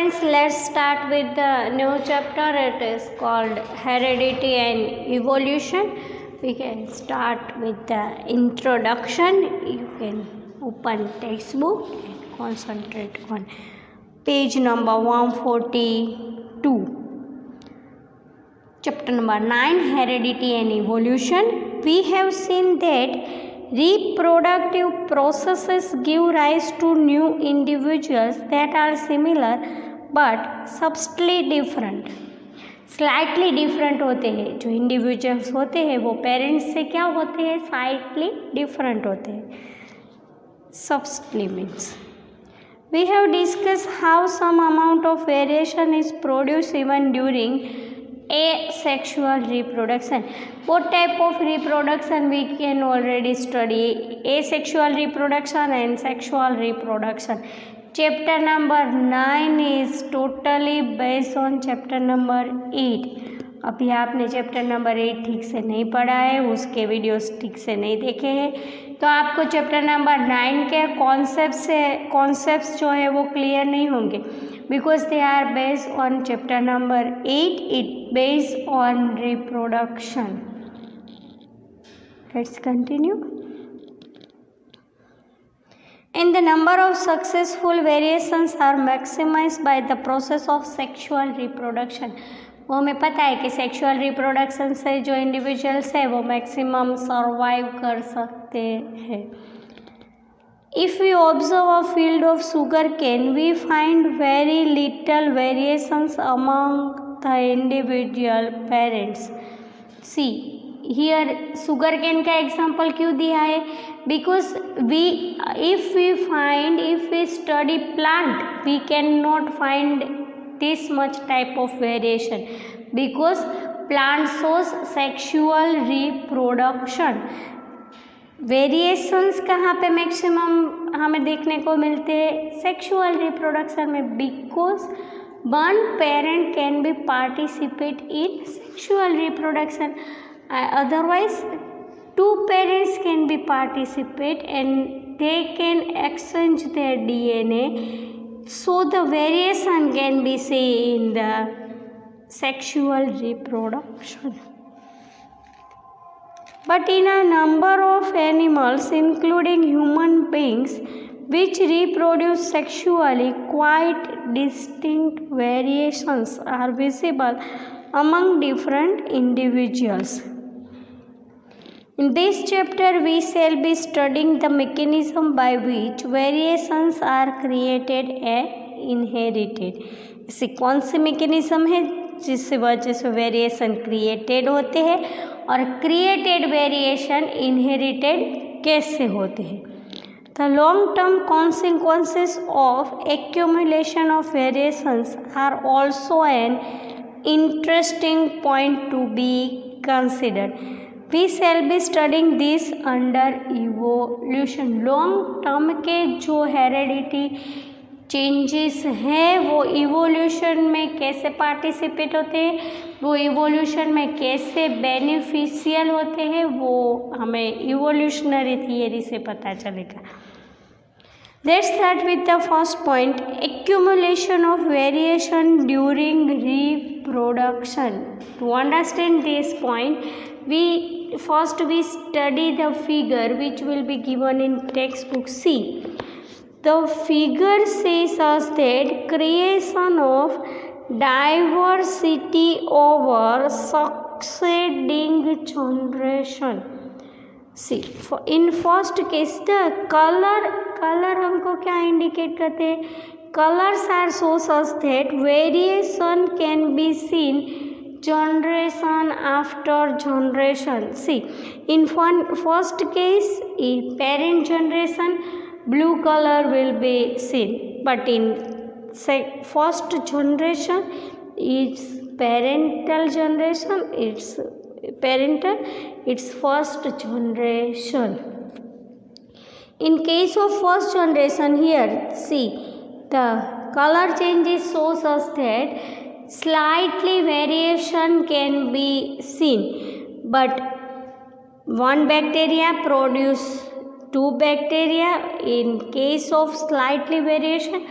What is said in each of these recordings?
friends, let's start with the new chapter. It is called Heredity and Evolution. We can start with the introduction. You can open textbook and concentrate on page number 142. Chapter number 9, Heredity and Evolution. We have seen that reproductive processes give rise to new individuals that are similar but subtly different. Slightly different होते हैं. जो individuals होते हैं वो parents से क्या होते हैं, स्लाइटली डिफरेंट होते हैं. Subtly means we have discussed how some amount of variation is produced even during asexual reproduction. What type of reproduction we can already study? Asexual reproduction and sexual reproduction. Chapter number 9 is totally based on chapter number 8. अभी आपने chapter number 8 ठीक से नहीं पढ़ा है, उसके videos ठीक से नहीं देखे हैं, तो आपको चैप्टर नंबर 9 के कॉन्सेप्ट्स जो है वो क्लियर नहीं होंगे, because they are based on chapter number 8. It based on reproduction. Let's continue. And the number of successful variations are maximized by the process of sexual reproduction. वो हमें पता है कि सेक्सुअल रिप्रोडक्शन से जो इंडिविजुअल्स है वो मैक्सिमम सर्वाइव कर सकते हैं. If we observe a field of sugar cane we find very little variations among the individual parents. See here sugar cane का एग्जाम्पल क्यों दिया है, because if we study plant we can not find this much type of variation because plant shows sexual reproduction. Variations कहाँ पे maximum हमें देखने को मिलते हैं, सेक्सुअल रिप्रोडक्शन में, because one parent can be participate in sexual reproduction, otherwise two parents can be participate and they can exchange their DNA. So the variation can be seen in the sexual reproduction. But in a number of animals, including human beings, which reproduce sexually, quite distinct variations are visible among different individuals. In this chapter, we shall be studying the mechanism by which variations are created and inherited. ऐसी कौन सी mechanism है जिससे वजह से variation created होते हैं और created variation inherited कैसे होते हैं. The long-term consequences of accumulation of variations are also an interesting point to be considered. We shall be studying this under evolution. Long term के जो हेरेडिटी चेंजेस हैं वो इवोल्यूशन में कैसे पार्टिसिपेट होते हैं, वो इवोल्यूशन में कैसे बेनिफिशियल होते हैं, वो हमें इवोल्यूशनरी थियरी से पता चलेगा. Let's start with the first point, accumulation of variation during reproduction. To understand this point, we study the figure which will be given in textbook C. The figure says us that creation of diversity over succeeding generation. See, in first case the color हमको क्या indicate करते हैं, colors are shows us that variation can be seen generation after generation. See, in first case in parent generation blue color will be seen, but in first generation it's parental generation, it's first generation. In case of first generation, here see the color changes shows us that slightly variation can be seen, but one bacteria produce two bacteria. In case of slightly variation,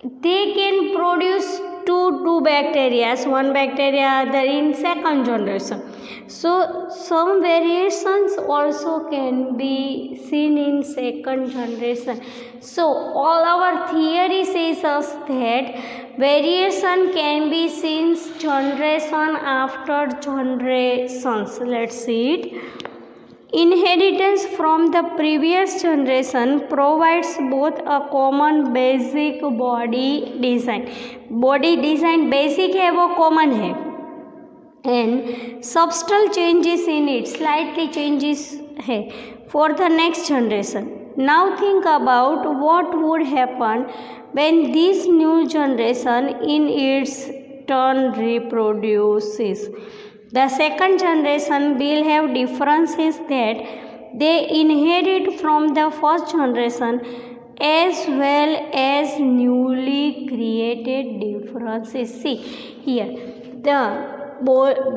they can produce two bacteria, one bacteria other in second generation. So some variations also can be seen in second generation. So all our theory says us that variation can be seen generation after generations. Let's see it. Inheritance from the previous generation provides both a common basic body design. Body design basic है वो common है, and subtle changes in it, slightly changes है for the next generation. Now think about what would happen when this new generation in its turn reproduces. The second generation will have differences that they inherit from the first generation as well as newly created differences. See here, the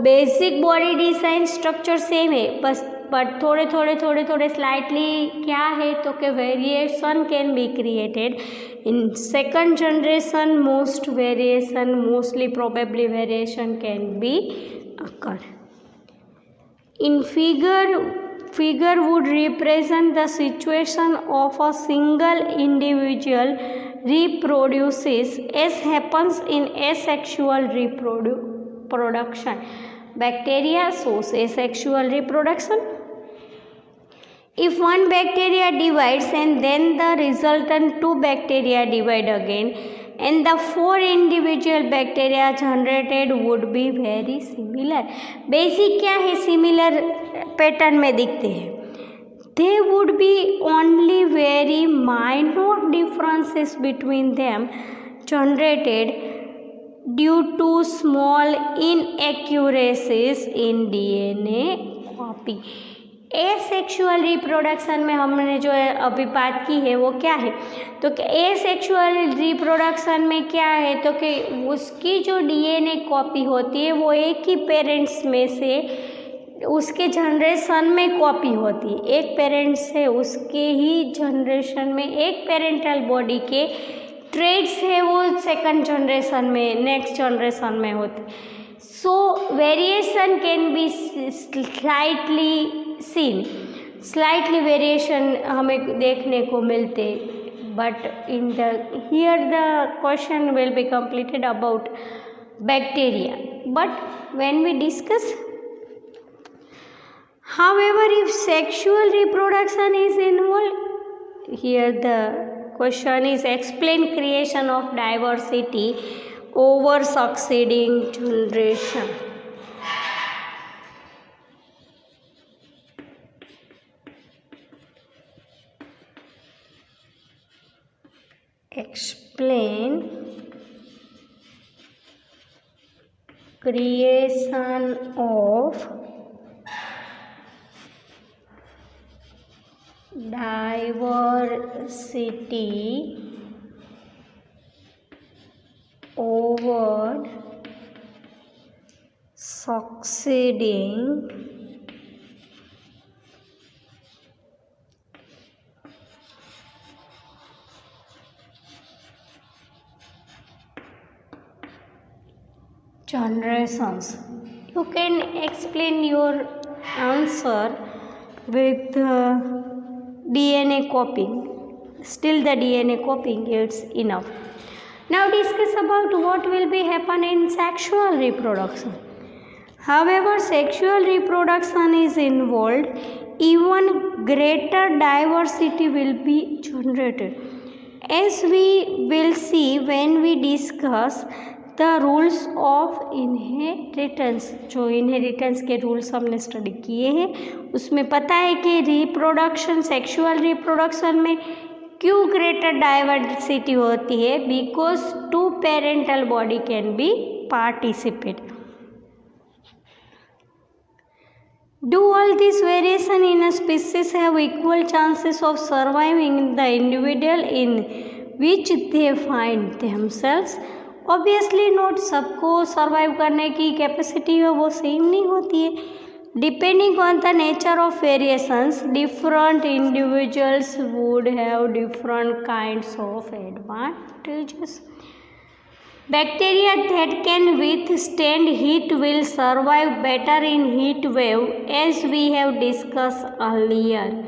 basic body design structure same है, बस but थोड़े slightly क्या है तो कि variation can be created in second generation. Mostly probably variation can be occur. In figure would represent the situation of a single individual reproduces as happens in asexual reproduction. Bacteria shows asexual reproduction. If one bacteria divides and then the resultant two bacteria divide again, and the four individual bacteria generated would be very similar. Basic क्या है, similar pattern में दिखते हैं. There would be only very minor differences between them generated due to small inaccuracies in DNA copy. Asexual reproduction में हमने जो है अभी बात की है वो क्या है, तो एसेक्सुअल रिप्रोडक्शन में क्या है तो कि उसकी जो डीएनए कॉपी होती है वो एक ही पेरेंट्स में से उसके जनरेशन में कॉपी होती है. एक पेरेंट्स से उसके ही जनरेशन में एक पेरेंटल बॉडी के ट्रेड्स है वो सेकंड जनरेशन में नेक्स्ट जनरेशन में होते. So variation can be slightly variation हमें देखने को मिलते, but in the here the question will be completed about bacteria. But when we discuss, however, if sexual reproduction is involved, here the question is explain creation of diversity over succeeding generation. Explain creation of diversity over succeeding generations. You can explain your answer with DNA copying. Still the DNA copying is enough. Now discuss about what will be happen in sexual reproduction. However, sexual reproduction is involved, even greater diversity will be generated. As we will see when we discuss the rules of inheritance. जो inheritance के rules हमने study किए हैं उसमें पता है कि reproduction, sexual reproduction में क्यों ग्रेटर डाइवर्सिटी होती है, because two parental body can be participate. Do all this variation in a species have equal chances of surviving the individual in which they find themselves? Obviously note, सबको survive करने की capacity है वो same नहीं होती है. Depending on the nature of variations, different individuals would have different kinds of advantages. Bacteria that can withstand heat will survive better in heat wave, as we have discussed earlier.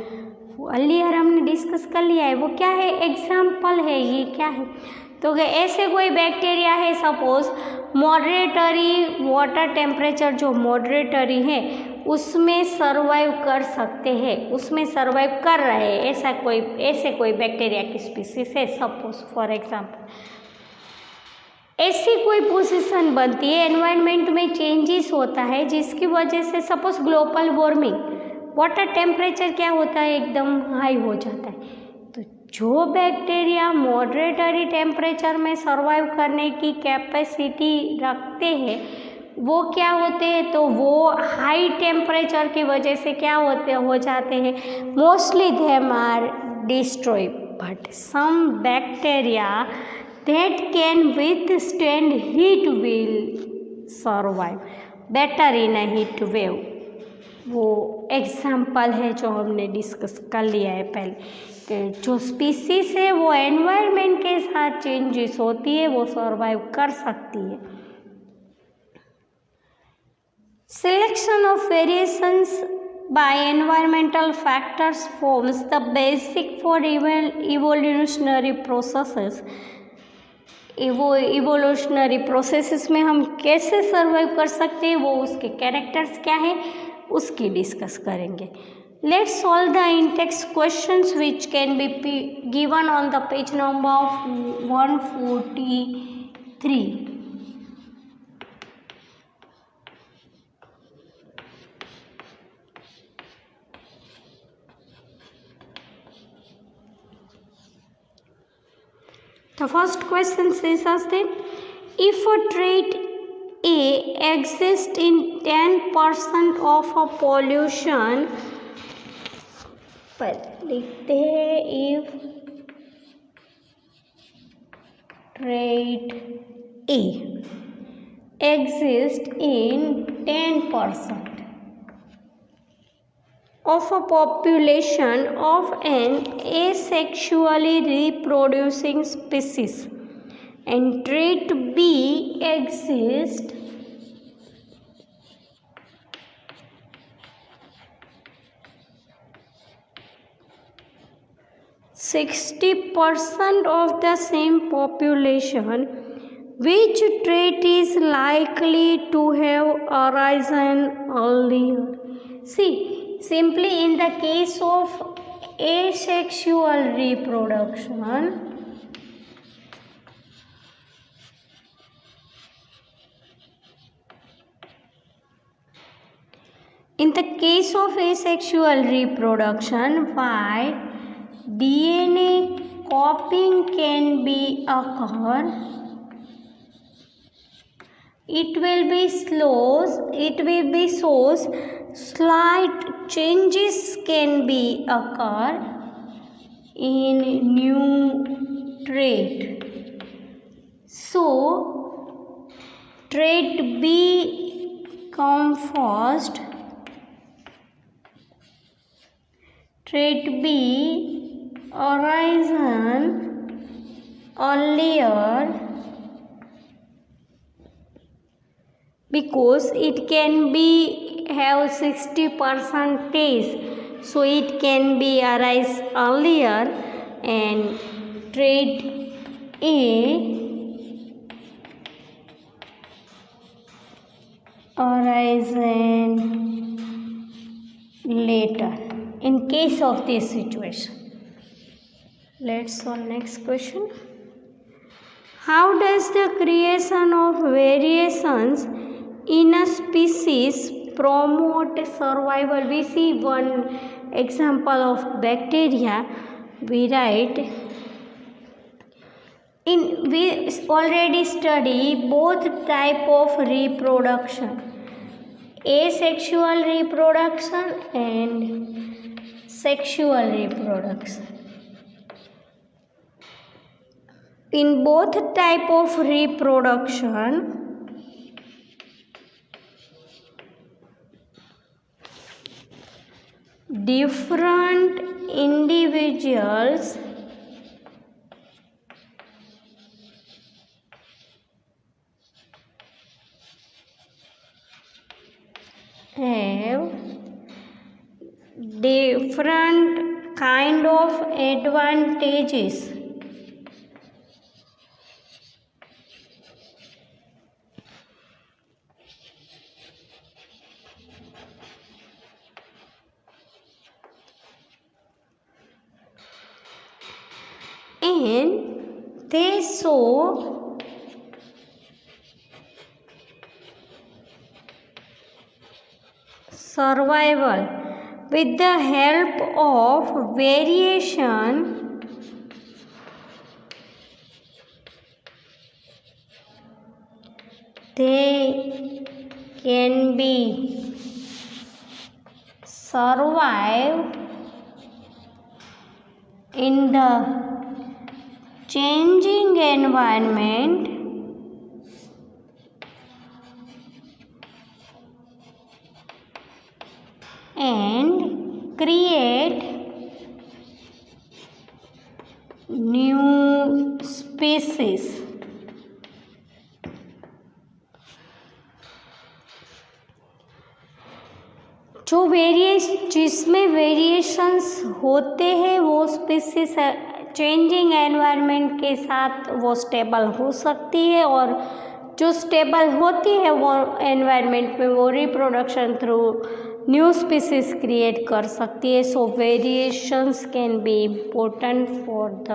हमने discuss कर लिया है, वो क्या है, example है, ये क्या है, तो ऐसे कोई बैक्टीरिया है, सपोज मॉडरेटरी वाटर टेम्परेचर जो मॉडरेटरी है उसमें सर्वाइव कर सकते हैं, उसमें सर्वाइव कर रहे हैं, ऐसे कोई बैक्टीरिया की स्पीसीज है, सपोज फॉर एग्जाम्पल। ऐसी कोई पोजीशन बनती है, एनवायरनमेंट में चेंजेस होता है जिसकी वजह से suppose global warming, water temperature क्या होता है, एकदम हाई हो जाता है, तो जो बैक्टीरिया मॉडरेटरी टेम्परेचर में सर्वाइव करने की कैपेसिटी रखते हैं वो क्या होते हैं, तो वो हाई टेम्परेचर की वजह से क्या हो जाते हैं, mostly them are destroy, but some bacteria that can withstand heat will survive better in a heat wave। वो एग्जाम्पल है जो हमने डिस्कस कर लिया है पहले, कि जो स्पीसीज है वो एनवायरनमेंट के साथ चेंजेस होती है, वो सर्वाइव कर सकती है। Selection of variations by environmental factors forms the basic for evolutionary processes। Evolutionary processes में हम कैसे सर्वाइव कर सकते हैं, वो उसके कैरेक्टर्स क्या है उसकी डिस्कस करेंगे। Let's solve the in text questions which can be given on the page number 143। The first question says us that if a trait A exists in 10% of a pollution, पर लिखते हैं if trait A exists in 10% of a population of an asexually reproducing species and trait B exists (60% of the same population), which trait is likely to have arisen earlier? See, simply in the case of asexual reproduction, why DNA copying can be occur, it will be shows slight changes can be occur in new trait. So trait B come first, trait B arisen earlier because it can be have 60%, so it can be arise earlier, and trait A arisen later in case of this situation. Let's solve next question. How does the creation of variations in a species promote survival? We see one example of bacteria. We write we already study both type of reproduction, asexual reproduction and sexual reproduction. In both type of reproduction, different individuals have different kind of advantages. And they show survival with the help of variation they can be survive in the changing environment and create new species. जो जिसमें variations होते हैं वो species changing environment के साथ वो stable हो सकती है, और जो स्टेबल होती है वो एनवायरनमेंट में वो reproduction through new species create कर सकती है. So variations can be important for the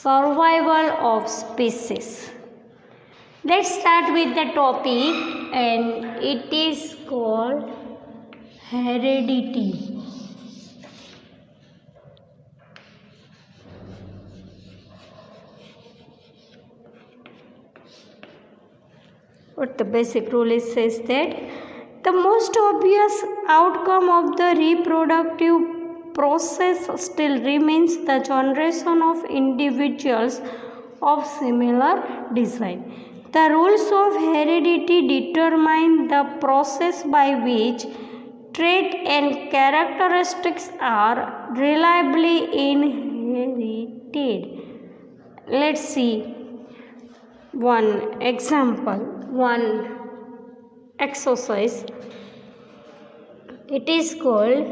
survival of species. Let's start with the topic and it is called heredity. What the basic rule is says that the most obvious outcome of the reproductive process still remains the generation of individuals of similar design. The rules of heredity determine the process by which trait and characteristics are reliably inherited. Let's see one example, one exercise. It is called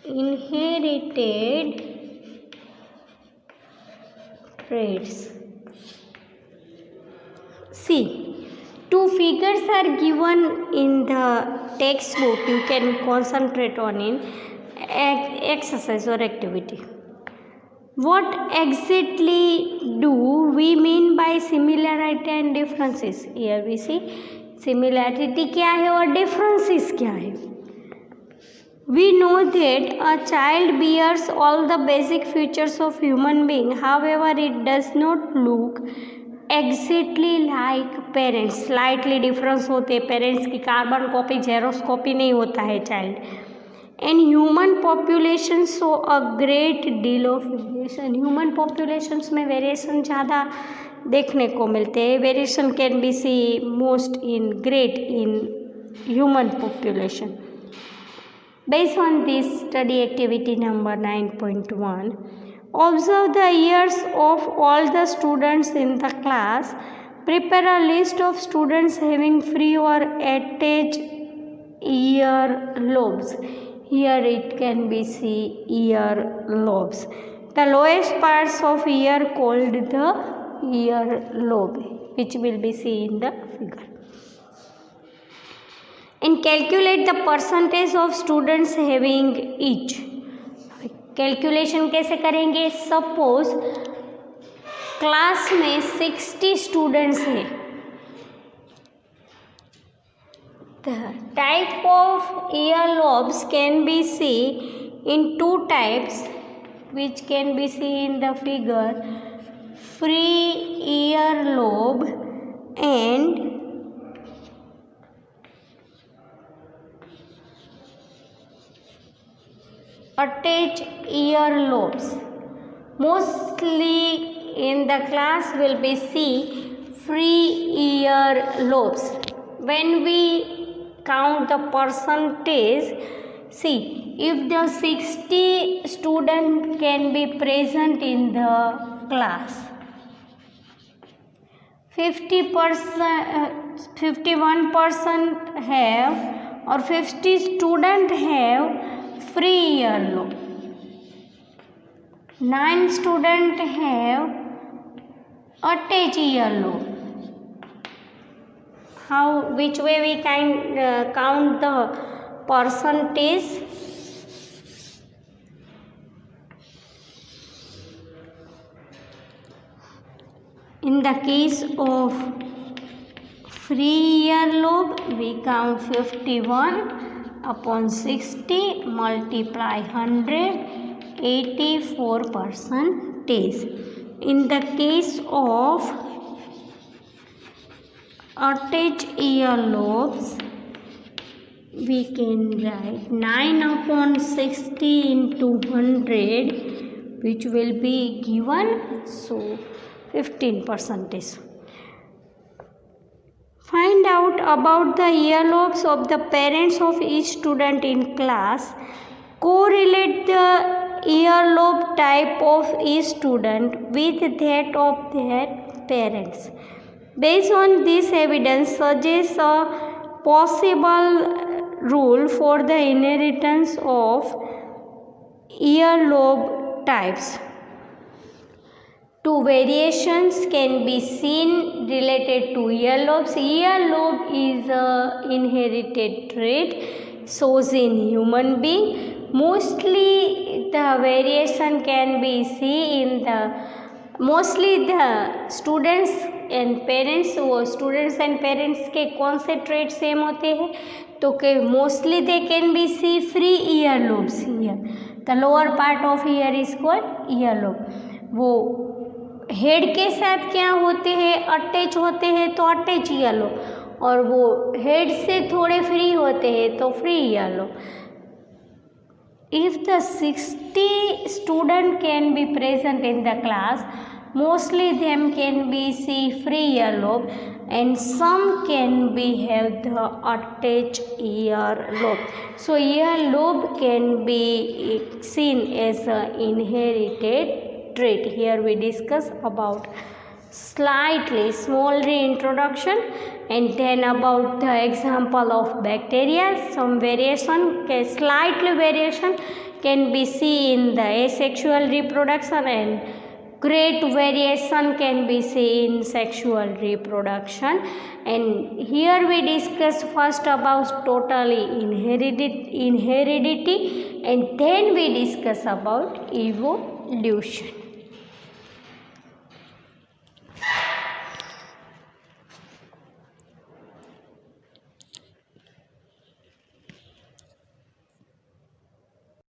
inherited traits. See, two figures are given in the textbook. You can concentrate on in exercise or activity. What exactly do we mean by similarity and differences? Here we see similarity क्या है और differences क्या है. We know that a child bears all the basic features of human being. However, it does not look exactly like parents. Slightly difference होते हैं. Parents की carbon copy xerox copy नहीं होता है child. And human population so a great deal of variation. Human populations में variation ज़्यादा देखने को मिलते हैं. Variation can be see most in great in human population. Based on this study activity number 9.1, observe the years of all the students in the class. Prepare a list of students having free or attached ear lobes. Here it can be see ear lobes. The lowest parts of ear called the ear lobe, which will be seen in the figure. And calculate the percentage of students having each. Calculation कैसे करेंगे? Suppose class में 60 students हैं. The type of earlobes can be seen in two types, which can be seen in the figure. Free earlobe and attached earlobes. Mostly in the class will be see free earlobes. when we count the percentage, see, if the 60 student can be present in the class, 51% have or 50 student have free earlobe, 9 student have attached earlobe. Which way we can count the percentage? In the case of free earlobe, we count 51 upon 60 multiply 100, 84%. In the case of attached earlobes, we can write 9 upon 60 into 100, which will be given, so 15%. Find out about the earlobes of the parents of each student in class. Correlate the earlobe type of each student with that of their parents. Based on this evidence, suggests a possible rule for the inheritance of earlobe types. Two variations can be seen related to earlobes. Earlobe is an inherited trait shows in human being. Mostly the variation can be seen in the students and parents. वो students and parents के कौन से trait same होते हैं? तो के mostly they can be see free earlobes here. The lower part of ear is called earlobe. वो head के साथ क्या होते हैं? अटैच होते हैं तो अटैच earlobe, और वो हेड से थोड़े फ्री होते हैं तो free earlobe. If the 60 student can be present in the class, mostly them can be see free earlobe and some can be have the attached earlobe. So earlobe can be seen as an inherited trait. Here we discuss about slightly small reintroduction and then about the example of bacteria. Some variation, slightly variation can be seen in the asexual reproduction and great variation can be seen in sexual reproduction. And here we discuss first about totally inheritity and then we discuss about evolution.